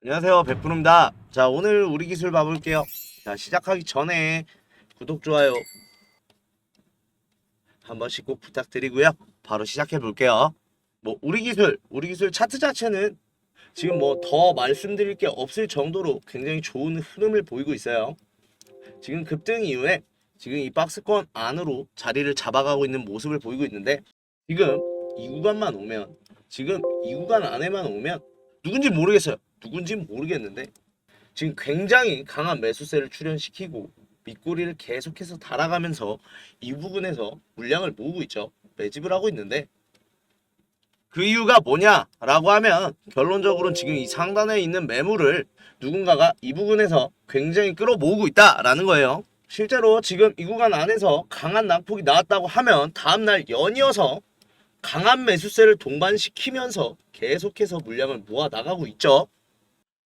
안녕하세요, 백프로입니다. 자, 오늘 우리 기술 봐볼게요. 자, 시작하기 전에 구독, 좋아요 한 번씩 꼭 부탁드리고요. 바로 시작해 볼게요. 우리 기술 차트 자체는 지금 더 말씀드릴 게 없을 정도로 굉장히 좋은 흐름을 보이고 있어요. 지금 급등 이후에 지금 이 박스권 안으로 자리를 잡아가고 있는 모습을 보이고 있는데, 지금 이 구간만 오면, 지금 이 구간 안에만 오면 누군지 모르겠어요. 누군지 모르겠는데 지금 굉장히 강한 매수세를 출현시키고 밑꼬리를 계속해서 달아가면서 이 부분에서 물량을 모으고 있죠. 매집을 하고 있는데, 그 이유가 뭐냐라고 하면 결론적으로는 지금 이 상단에 있는 매물을 누군가가 이 부분에서 굉장히 끌어모으고 있다라는 거예요. 실제로 지금 이 구간 안에서 강한 낙폭이 나왔다고 하면 다음날 연이어서 강한 매수세를 동반시키면서 계속해서 물량을 모아 나가고 있죠.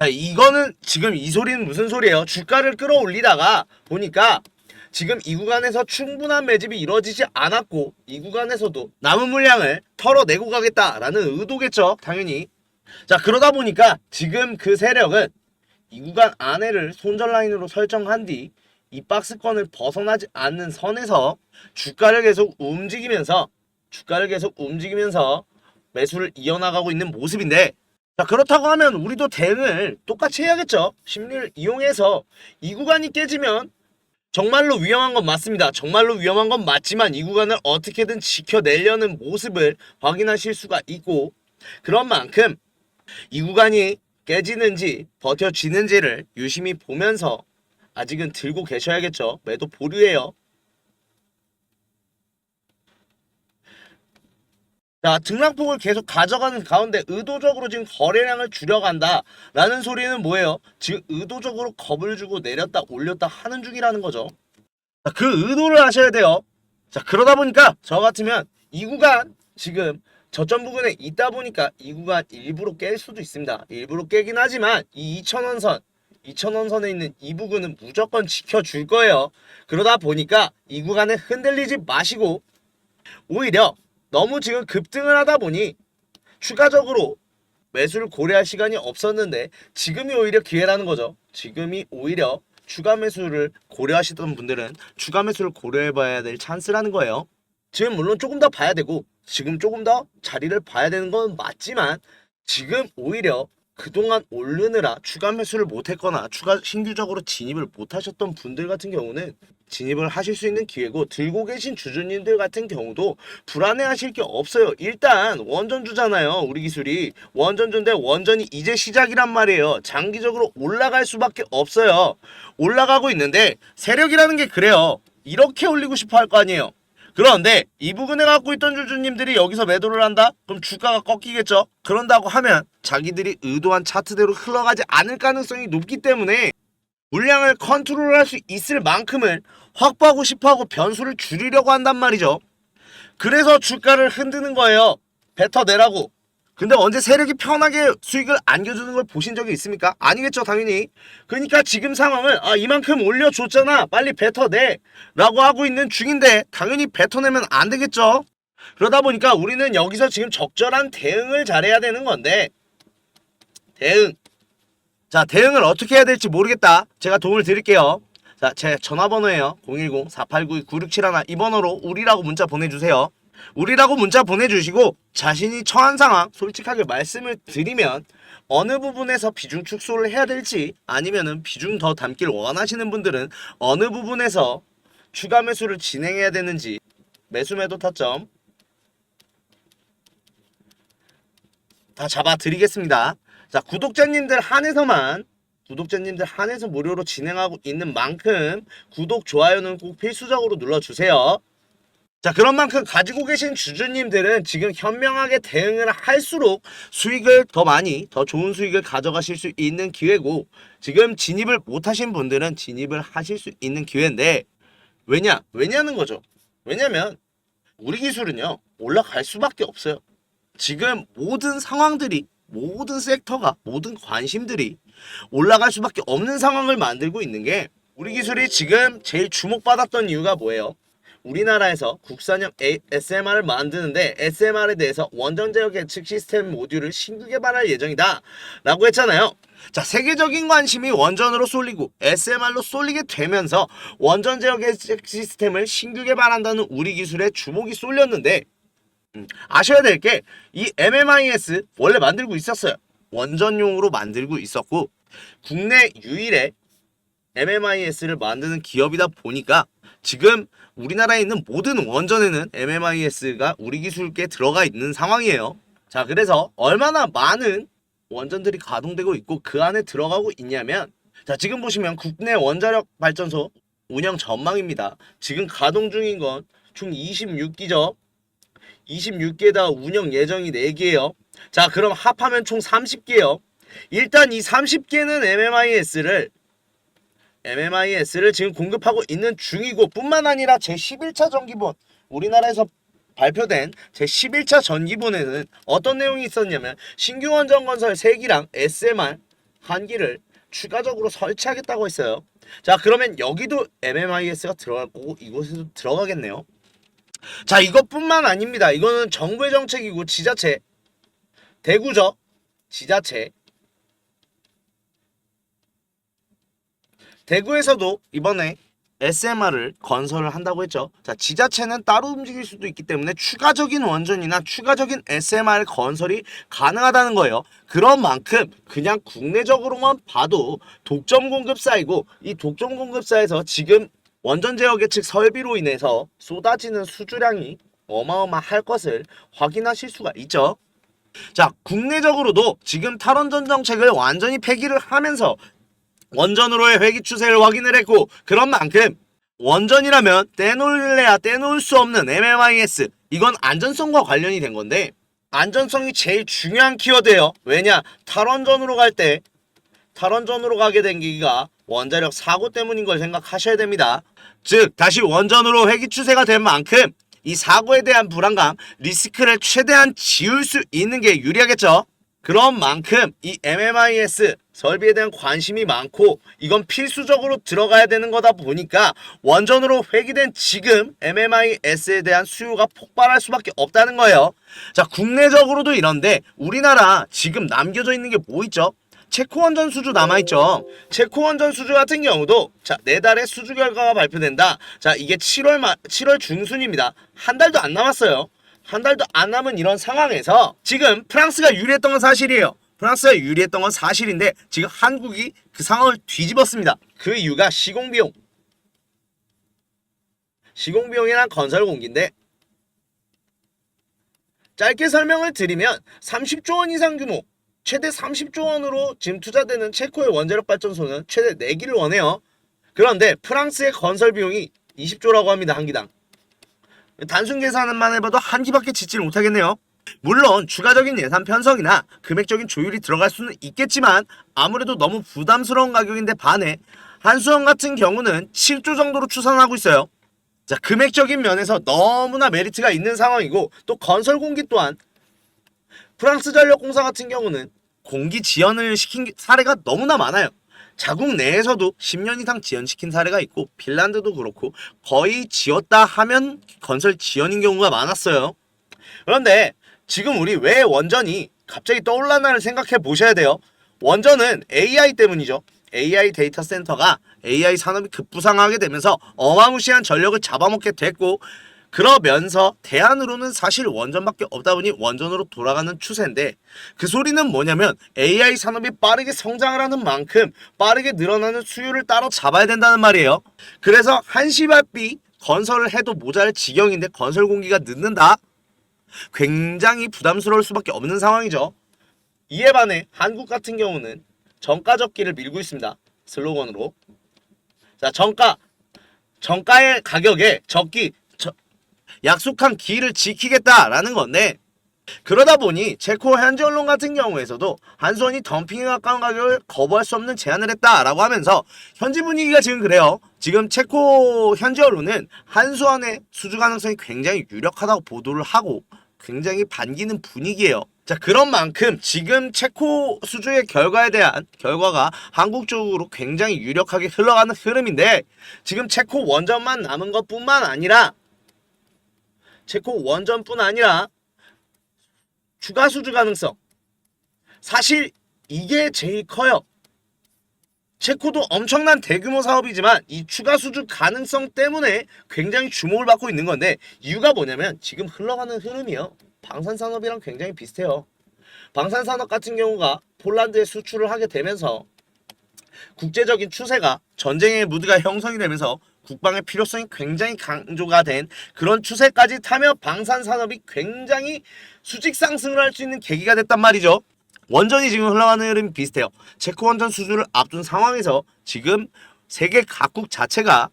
자, 이거는 지금 이 소리는 무슨 소리예요? 주가를 끌어올리다가 보니까 지금 이 구간에서 충분한 매집이 이루어지지 않았고, 이 구간에서도 남은 물량을 털어내고 가겠다라는 의도겠죠, 당연히. 자, 그러다 보니까 지금 그 세력은 이 구간 안에를 손절 라인으로 설정한 뒤 이 박스권을 벗어나지 않는 선에서 주가를 계속 움직이면서 매수를 이어나가고 있는 모습인데, 자, 그렇다고 하면 우리도 대응을 똑같이 해야겠죠. 심리를 이용해서 이 구간이 깨지면 정말로 위험한 건 맞습니다. 정말로 위험한 건 맞지만 이 구간을 어떻게든 지켜내려는 모습을 확인하실 수가 있고, 그런 만큼 이 구간이 깨지는지 버텨지는지를 유심히 보면서 아직은 들고 계셔야겠죠. 매도 보류예요. 자, 등락폭을 계속 가져가는 가운데 의도적으로 지금 거래량을 줄여간다 라는 소리는 뭐예요? 지금 의도적으로 겁을 주고 내렸다 올렸다 하는 중이라는 거죠. 자, 그 의도를 아셔야 돼요. 자, 그러다 보니까 저 같으면 이 구간 지금 저점 부근에 있다 보니까 이 구간 일부러 깰 수도 있습니다. 일부러 깨긴 하지만 이 2,000원 선에 있는 이 부분은 무조건 지켜줄 거예요. 그러다 보니까 이 구간에 흔들리지 마시고, 오히려 너무 지금 급등을 하다 보니 추가적으로 매수를 고려할 시간이 없었는데 지금이 오히려 기회라는 거죠. 지금이 오히려 추가 매수를 고려하시던 분들은 추가 매수를 고려해봐야 될 찬스라는 거예요. 지금 물론 조금 더 봐야 되고 지금 조금 더 자리를 봐야 되는 건 맞지만, 지금 오히려 그동안 오르느라 추가 매수를 못했거나 추가 신규적으로 진입을 못하셨던 분들 같은 경우는 진입을 하실 수 있는 기회고, 들고 계신 주주님들 같은 경우도 불안해하실 게 없어요. 일단 원전주잖아요. 우리 기술이 원전주인데 원전이 이제 시작이란 말이에요. 장기적으로 올라갈 수밖에 없어요. 올라가고 있는데 세력이라는 게 그래요. 이렇게 올리고 싶어 할 거 아니에요. 그런데 이 부분에 갖고 있던 주주님들이 여기서 매도를 한다? 그럼 주가가 꺾이겠죠? 그런다고 하면 자기들이 의도한 차트대로 흘러가지 않을 가능성이 높기 때문에 물량을 컨트롤할 수 있을 만큼을 확보하고 싶어하고 변수를 줄이려고 한단 말이죠. 그래서 주가를 흔드는 거예요. 뱉어내라고. 근데 언제 세력이 편하게 수익을 안겨주는 걸 보신 적이 있습니까? 아니겠죠, 당연히. 그러니까 지금 상황을 이만큼 올려줬잖아, 빨리 뱉어내 라고 하고 있는 중인데 당연히 뱉어내면 안 되겠죠. 그러다 보니까 우리는 여기서 지금 적절한 대응을 잘해야 되는 건데, 대응을 어떻게 해야 될지 모르겠다. 제가 도움을 드릴게요. 자, 제 전화번호예요. 010-4892-9671. 이 번호로 우리라고 문자 보내주세요. 우리라고 문자 보내주시고 자신이 처한 상황 솔직하게 말씀을 드리면 어느 부분에서 비중 축소를 해야 될지, 아니면은 비중 더 담길 원하시는 분들은 어느 부분에서 추가 매수를 진행해야 되는지, 매수 매도 타점 다 잡아 드리겠습니다. 자, 구독자님들 한해서 무료로 진행하고 있는 만큼 구독, 좋아요는 꼭 필수적으로 눌러주세요. 자, 그런 만큼 가지고 계신 주주님들은 지금 현명하게 대응을 할수록 수익을 더 많이, 더 좋은 수익을 가져가실 수 있는 기회고, 지금 진입을 못하신 분들은 진입을 하실 수 있는 기회인데, 왜냐는 거죠. 왜냐면 우리 기술은요, 올라갈 수밖에 없어요. 지금 모든 상황들이, 모든 섹터가, 모든 관심들이 올라갈 수밖에 없는 상황을 만들고 있는 게, 우리 기술이 지금 제일 주목받았던 이유가 뭐예요? 우리나라에서 국산형 SMR을 만드는데 SMR에 대해서 원전 제어 계측 시스템 모듈을 신규 개발할 예정이다 라고 했잖아요. 자, 세계적인 관심이 원전으로 쏠리고 SMR로 쏠리게 되면서 원전 제어 계측 시스템을 신규 개발한다는 우리 기술에 주목이 쏠렸는데 아셔야 될 게 이 MMIS 원래 만들고 있었어요. 원전용으로 만들고 있었고 국내 유일의 MMIS를 만드는 기업이다 보니까 지금 우리나라에 있는 모든 원전에는 MMIS가 우리 기술께 들어가 있는 상황이에요. 자, 그래서 얼마나 많은 원전들이 가동되고 있고 그 안에 들어가고 있냐면, 자, 지금 보시면 국내 원자력 발전소 운영 전망입니다. 지금 가동 중인 건 총 26기죠. 26개다 운영 예정이 4개예요. 자, 그럼 합하면 총 30개요. 일단 이 30개는 MMIS를 지금 공급하고 있는 중이고, 뿐만 아니라 제11차 전기본, 우리나라에서 발표된 제11차 전기본에는 어떤 내용이 있었냐면 신규 원전 건설 3기랑 SMR 1기를 추가적으로 설치하겠다고 했어요. 자, 그러면 여기도 MMIS가 들어갈 거고 이곳에도 들어가겠네요. 자, 이것뿐만 아닙니다. 이거는 정부의 정책이고 지자체, 대구죠. 지자체. 대구에서도 이번에 SMR을 건설을 한다고 했죠. 자, 지자체는 따로 움직일 수도 있기 때문에 추가적인 원전이나 추가적인 SMR 건설이 가능하다는 거예요. 그런 만큼 그냥 국내적으로만 봐도 독점 공급사이고, 이 독점 공급사에서 지금 원전 제어 계측 설비로 인해서 쏟아지는 수주량이 어마어마할 것을 확인하실 수가 있죠. 자, 국내적으로도 지금 탈원전 정책을 완전히 폐기를 하면서 원전으로의 회귀 추세를 확인을 했고, 그런 만큼 원전이라면 떼놓을래야 떼놓을 수 없는 MMIS, 이건 안전성과 관련이 된 건데 안전성이 제일 중요한 키워드예요. 왜냐? 탈원전으로 가게 된 계기가 원자력 사고 때문인 걸 생각하셔야 됩니다. 즉 다시 원전으로 회귀 추세가 된 만큼 이 사고에 대한 불안감, 리스크를 최대한 지울 수 있는 게 유리하겠죠. 그런 만큼 이 MMIS 설비에 대한 관심이 많고 이건 필수적으로 들어가야 되는 거다 보니까 원전으로 회귀된 지금 MMIS에 대한 수요가 폭발할 수밖에 없다는 거예요. 자, 국내적으로도 이런데 우리나라 지금 남겨져 있는 게 뭐 있죠? 체코 원전 수주 남아있죠. 체코 원전 수주 같은 경우도 자, 4달에 수주 결과가 발표된다. 자, 이게 7월 중순입니다. 한 달도 안 남았어요. 한 달도 안 남은 이런 상황에서 지금 프랑스가 유리했던 건 사실이에요. 프랑스가 유리했던 건 사실인데 지금 한국이 그 상황을 뒤집었습니다. 그 이유가 시공비용이란 건설 공기인데, 짧게 설명을 드리면 30조 원 이상 규모, 최대 30조 원으로 지금 투자되는 체코의 원자력 발전소는 최대 4기를 원해요. 그런데 프랑스의 건설 비용이 20조라고 합니다. 한 기당. 단순 계산만 해봐도 한 기밖에 짓지를 못하겠네요. 물론 추가적인 예산 편성이나 금액적인 조율이 들어갈 수는 있겠지만 아무래도 너무 부담스러운 가격인데 반해 한수원 같은 경우는 7조 정도로 추산하고 있어요. 자, 금액적인 면에서 너무나 메리트가 있는 상황이고, 또 건설 공기 또한 프랑스 전력공사 같은 경우는 공기 지연을 시킨 사례가 너무나 많아요. 자국 내에서도 10년 이상 지연시킨 사례가 있고, 핀란드도 그렇고 거의 지었다 하면 건설 지연인 경우가 많았어요. 그런데 지금 우리 왜 원전이 갑자기 떠올랐나를 생각해 보셔야 돼요. 원전은 AI 때문이죠. AI 데이터 센터가 AI 산업이 급부상하게 되면서 어마무시한 전력을 잡아먹게 됐고, 그러면서 대안으로는 사실 원전밖에 없다 보니 원전으로 돌아가는 추세인데, 그 소리는 뭐냐면 AI 산업이 빠르게 성장을 하는 만큼 빠르게 늘어나는 수요를 따라잡아야 된다는 말이에요. 그래서 한시발비 건설을 해도 모자랄 지경인데 건설 공기가 늦는다? 굉장히 부담스러울 수밖에 없는 상황이죠. 이에 반해 한국 같은 경우는 정가적기를 밀고 있습니다. 슬로건으로. 자, 정가의 가격에 적기, 약속한 기일을 지키겠다라는 건데, 그러다 보니 체코 현지 언론 같은 경우에서도 한수원이 덤핑에 가까운 가격을 거부할 수 없는 제안을 했다라고 하면서 현지 분위기가 지금 그래요. 지금 체코 현지 언론은 한수원의 수주 가능성이 굉장히 유력하다고 보도를 하고 굉장히 반기는 분위기예요. 자, 그런 만큼 지금 체코 수주의 결과가 한국 쪽으로 굉장히 유력하게 흘러가는 흐름인데, 지금 체코 원전만 남은 것뿐만 아니라 체코 원전뿐 아니라 추가 수주 가능성. 사실 이게 제일 커요. 체코도 엄청난 대규모 사업이지만 이 추가 수주 가능성 때문에 굉장히 주목을 받고 있는 건데, 이유가 뭐냐면 지금 흘러가는 흐름이요, 방산산업이랑 굉장히 비슷해요. 방산산업 같은 경우가 폴란드에 수출을 하게 되면서 국제적인 추세가 전쟁의 무드가 형성이 되면서 국방의 필요성이 굉장히 강조가 된 그런 추세까지 타며 방산산업이 굉장히 수직 상승을 할 수 있는 계기가 됐단 말이죠. 원전이 지금 흘러가는 흐름이 비슷해요. 체코 원전 수주를 앞둔 상황에서 지금 세계 각국 자체가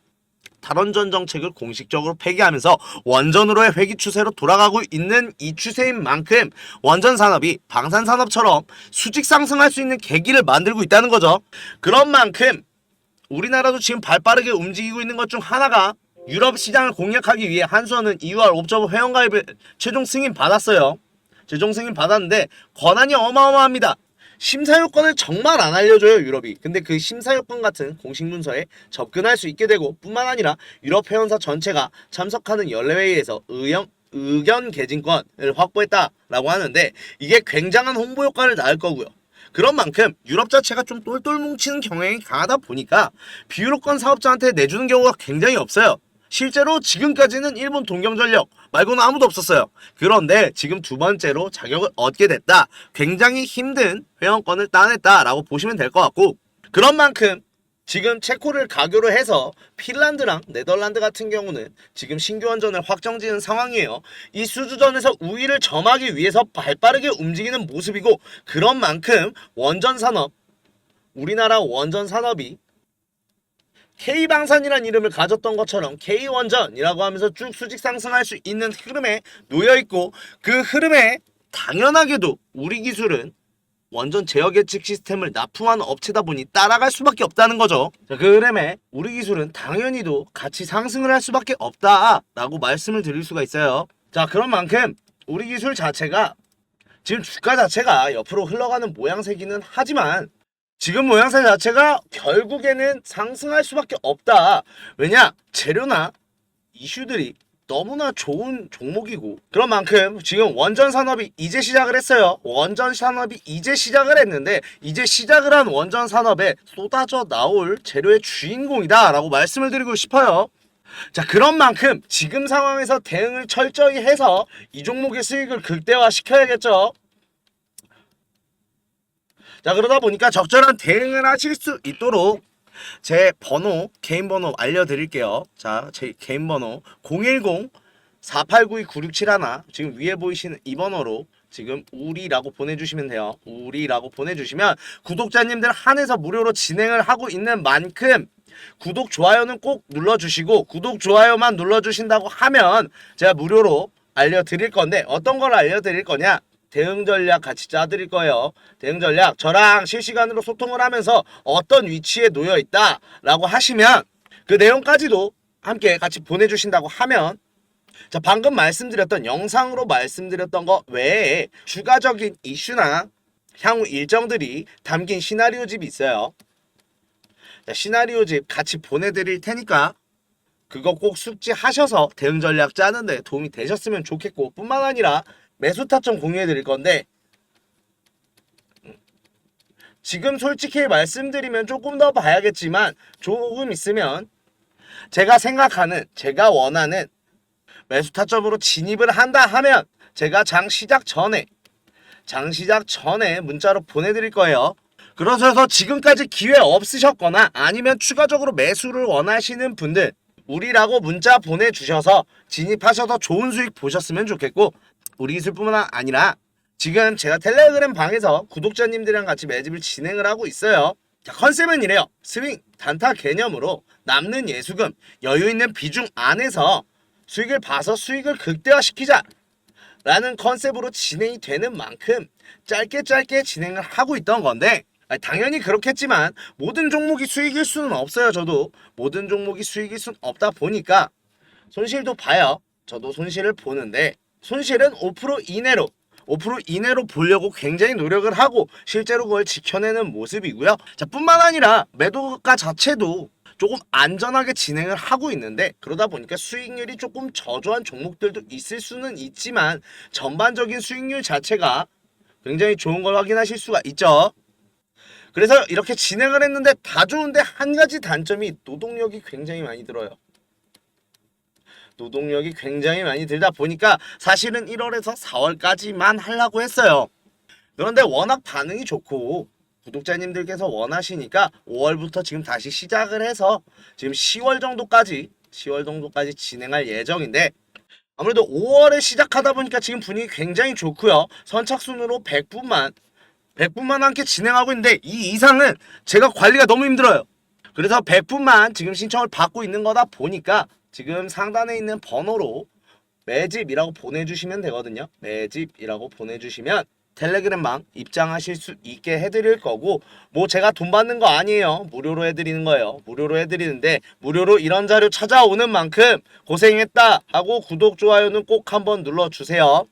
탈원전 정책을 공식적으로 폐기하면서 원전으로의 회귀 추세로 돌아가고 있는 이 추세인 만큼 원전 산업이 방산 산업처럼 수직 상승할 수 있는 계기를 만들고 있다는 거죠. 그런 만큼 우리나라도 지금 발빠르게 움직이고 있는 것 중 하나가, 유럽 시장을 공략하기 위해 한수원은 2월 옵저버 회원가입을 최종 승인 받았어요. 최종 승인 받았는데 권한이 어마어마합니다. 심사 요건을 정말 안 알려줘요, 유럽이. 근데 그 심사 요건 같은 공식 문서에 접근할 수 있게 되고, 뿐만 아니라 유럽 회원사 전체가 참석하는 연례회의에서 의견 개진권을 확보했다라고 하는데, 이게 굉장한 홍보 효과를 낳을 거고요. 그런 만큼 유럽 자체가 좀 똘똘 뭉치는 경향이 강하다 보니까 비유로권 사업자한테 내주는 경우가 굉장히 없어요. 실제로 지금까지는 일본 동경전력 말고는 아무도 없었어요. 그런데 지금 두 번째로 자격을 얻게 됐다. 굉장히 힘든 회원권을 따냈다라고 보시면 될 것 같고, 그런 만큼 지금 체코를 가교로 해서 핀란드랑 네덜란드 같은 경우는 지금 신규 원전을 확정지은 상황이에요. 이 수주전에서 우위를 점하기 위해서 발빠르게 움직이는 모습이고, 그런 만큼 원전 산업, 우리나라 원전 산업이 K방산이라는 이름을 가졌던 것처럼 K원전이라고 하면서 쭉 수직 상승할 수 있는 흐름에 놓여있고, 그 흐름에 당연하게도 우리 기술은 원전 제어 예측 시스템을 납품하는 업체다 보니 따라갈 수밖에 없다는 거죠. 자, 그 흐름에 우리 기술은 당연히도 같이 상승을 할 수밖에 없다라고 말씀을 드릴 수가 있어요. 자, 그런 만큼 우리 기술 자체가 지금 주가 자체가 옆으로 흘러가는 모양새기는 하지만 지금 모양새 자체가 결국에는 상승할 수밖에 없다. 왜냐? 재료나 이슈들이 너무나 좋은 종목이고, 그런 만큼 지금 원전 산업이 이제 시작을 했어요. 원전 산업이 이제 시작을 했는데, 이제 시작을 한 원전 산업에 쏟아져 나올 재료의 주인공이다 라고 말씀을 드리고 싶어요. 자, 그런 만큼 지금 상황에서 대응을 철저히 해서 이 종목의 수익을 극대화 시켜야겠죠. 자, 그러다 보니까 적절한 대응을 하실 수 있도록 제 번호, 개인 번호 알려드릴게요. 자, 제 개인 번호 010-4892-9671, 지금 위에 보이시는 이 번호로 지금 우리라고 보내주시면 돼요. 우리라고 보내주시면 구독자님들 한해서 무료로 진행을 하고 있는 만큼 구독, 좋아요는 꼭 눌러주시고, 구독, 좋아요만 눌러주신다고 하면 제가 무료로 알려드릴 건데, 어떤 걸 알려드릴 거냐? 대응 전략 같이 짜드릴 거예요. 대응 전략, 저랑 실시간으로 소통을 하면서 어떤 위치에 놓여 있다 라고 하시면 그 내용까지도 함께 같이 보내주신다고 하면, 자, 방금 말씀드렸던 영상으로 말씀드렸던 거 외에 추가적인 이슈나 향후 일정들이 담긴 시나리오집이 있어요. 자, 시나리오집 같이 보내드릴 테니까 그거 꼭 숙지하셔서 대응 전략 짜는데 도움이 되셨으면 좋겠고, 뿐만 아니라 매수 타점 공유해 드릴 건데, 지금 솔직히 말씀드리면 조금 더 봐야겠지만 조금 있으면 제가 생각하는, 제가 원하는 매수 타점으로 진입을 한다 하면 제가 장 시작 전에 문자로 보내드릴 거예요. 그러셔서 지금까지 기회 없으셨거나 아니면 추가적으로 매수를 원하시는 분들 우리라고 문자 보내주셔서 진입하셔서 좋은 수익 보셨으면 좋겠고, 우리 기술뿐만 아니라 지금 제가 텔레그램 방에서 구독자님들이랑 같이 매집을 진행을 하고 있어요. 자, 컨셉은 이래요. 스윙 단타 개념으로 남는 예수금 여유 있는 비중 안에서 수익을 봐서 수익을 극대화시키자 라는 컨셉으로 진행이 되는 만큼 짧게 진행을 하고 있던 건데, 당연히 그렇겠지만 모든 종목이 수익일 수는 없어요. 저도 모든 종목이 수익일 수는 없다 보니까 손실도 봐요. 저도 손실을 보는데, 손실은 5% 이내로 보려고 굉장히 노력을 하고 실제로 그걸 지켜내는 모습이고요. 자, 뿐만 아니라 매도가 자체도 조금 안전하게 진행을 하고 있는데, 그러다 보니까 수익률이 조금 저조한 종목들도 있을 수는 있지만 전반적인 수익률 자체가 굉장히 좋은 걸 확인하실 수가 있죠. 그래서 이렇게 진행을 했는데 다 좋은데 한 가지 단점이 노동력이 굉장히 많이 들어요. 노동력이 굉장히 많이 들다 보니까 사실은 1월에서 4월까지만 하려고 했어요. 그런데 워낙 반응이 좋고 구독자님들께서 원하시니까 5월부터 지금 다시 시작을 해서 지금 10월 정도까지 진행할 예정인데, 아무래도 5월에 시작하다 보니까 지금 분위기 굉장히 좋고요. 선착순으로 100분만 함께 진행하고 있는데 이 이상은 제가 관리가 너무 힘들어요. 그래서 100분만 지금 신청을 받고 있는 거다 보니까 지금 상단에 있는 번호로 매집이라고 보내주시면 되거든요. 매집이라고 보내주시면 텔레그램방 입장하실 수 있게 해드릴 거고, 뭐 제가 돈 받는 거 아니에요. 무료로 해드리는 거예요. 무료로 해드리는데 무료로 이런 자료 찾아오는 만큼 고생했다 하고 구독, 좋아요는 꼭 한번 눌러주세요.